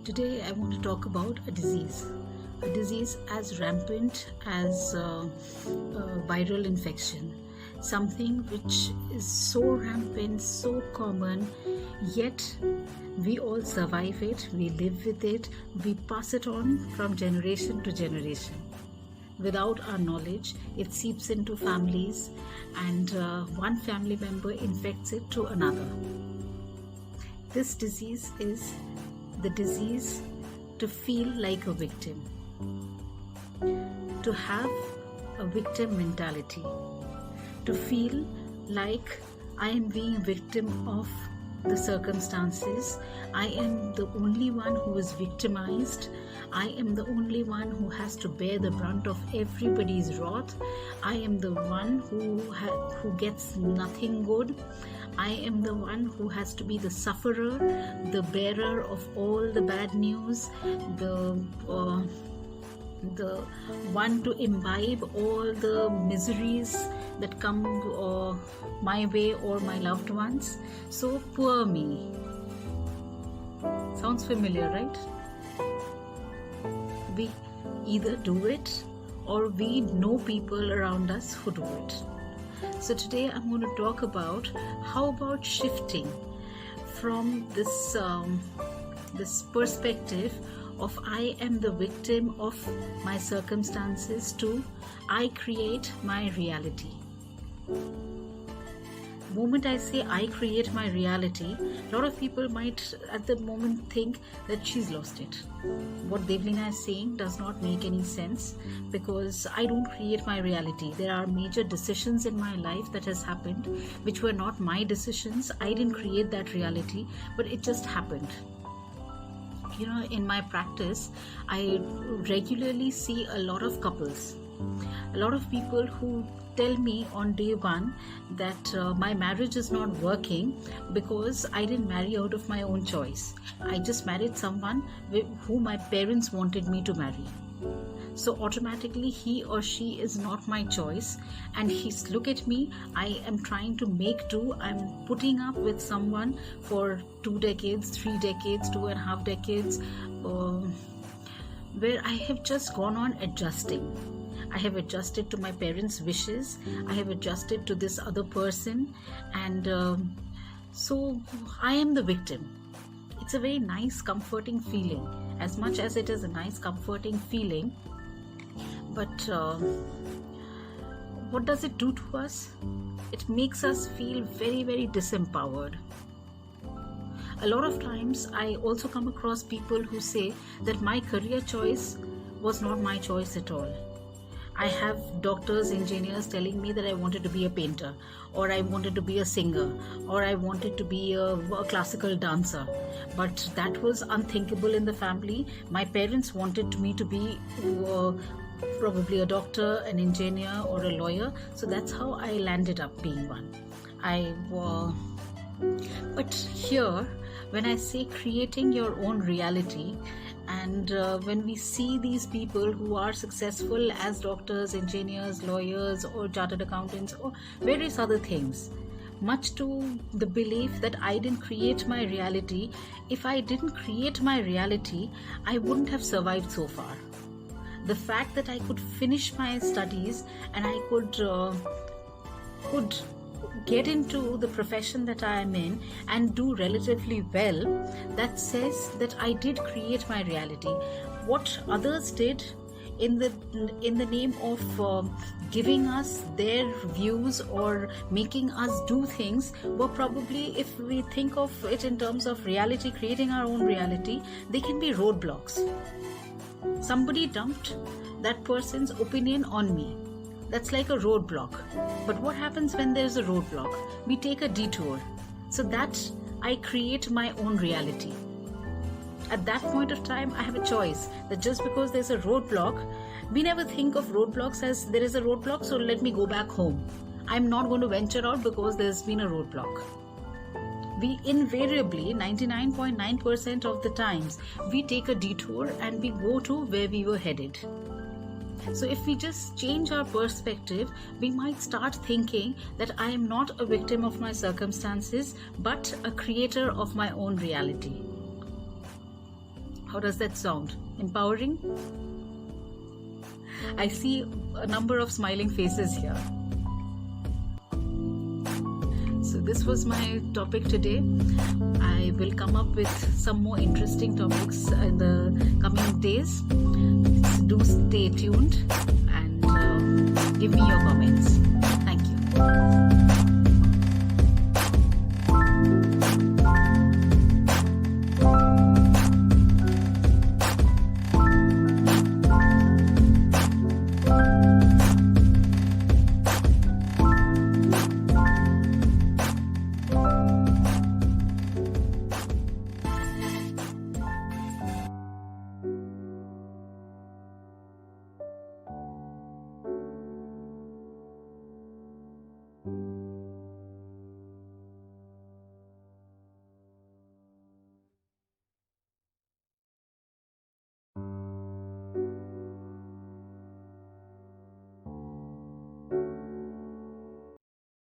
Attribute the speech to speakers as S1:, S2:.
S1: Today I want to talk about a disease as rampant as viral infection, something which is so rampant, so common, yet we all survive it, we live with it, we pass it on from generation to generation. Without our knowledge, it seeps into families, and one family member infects it to another. This disease is the disease to feel like a victim, to have a victim mentality, to feel like I am being a victim of the circumstances. I am the only one who is victimized. I am the only one who has to bear the brunt of everybody's wrath. I am the one who gets nothing good. I am the one who has to be the sufferer, the bearer of all the bad news, the one to imbibe all the miseries that come my way or my loved ones. So poor me. Sounds familiar, right? We either do it or we know people around us who do it. So today I'm going to talk about how about shifting from this perspective of I am the victim of my circumstances to I create my reality. The moment I say I create my reality, a lot of people might at the moment think that she's lost it. What Devleena is saying does not make any sense, because I don't create my reality. There are major decisions in my life that has happened which were not my decisions. I didn't create that reality, but it just happened. You know, in my practice, I regularly see a lot of couples, a lot of people who tell me on day one that my marriage is not working because I didn't marry out of my own choice. I just married someone who my parents wanted me to marry. So automatically he or she is not my choice, and look at me, I am trying to make do. I'm putting up with someone for 2 decades, 3 decades, 2.5 decades, where I have just gone on adjusting. I have adjusted to my parents' wishes, I have adjusted to this other person, and so I am the victim. It's a very nice, comforting feeling. As much as it is a nice, comforting feeling, but what does it do to us? It makes us feel very, very disempowered. A lot of times I also come across people who say that my career choice was not my choice at all. I have doctors, engineers telling me that I wanted to be a painter, or I wanted to be a singer, or I wanted to be a classical dancer. But that was unthinkable in the family. My parents wanted me to be probably a doctor, an engineer, or a lawyer. So that's how I landed up being one. But here, when I say creating your own reality, and when we see these people who are successful as doctors, engineers, lawyers, or chartered accountants, or various other things, much to the belief that I didn't create my reality. If I didn't create my reality, I wouldn't have survived so far. The fact that I could finish my studies and I could get into the profession that I am in and do relatively well, that says that I did create my reality. What others did in the name of giving us their views or making us do things were probably, if we think of it in terms of reality, creating our own reality, they can be roadblocks. Somebody dumped that person's opinion on me. That's like a roadblock. But what happens when there's a roadblock? We take a detour. So that I create my own reality. At that point of time, I have a choice that just because there's a roadblock, we never think of roadblocks as there is a roadblock, so let me go back home. I'm not going to venture out because there's been a roadblock. We invariably, 99.9% of the times, we take a detour and we go to where we were headed. So if we just change our perspective, we might start thinking that I am not a victim of my circumstances, but a creator of my own reality. How does that sound? Empowering? I see a number of smiling faces here. So this was my topic today. I will come up with some more interesting topics in the coming days. Do stay tuned and give me your comments. Thank you.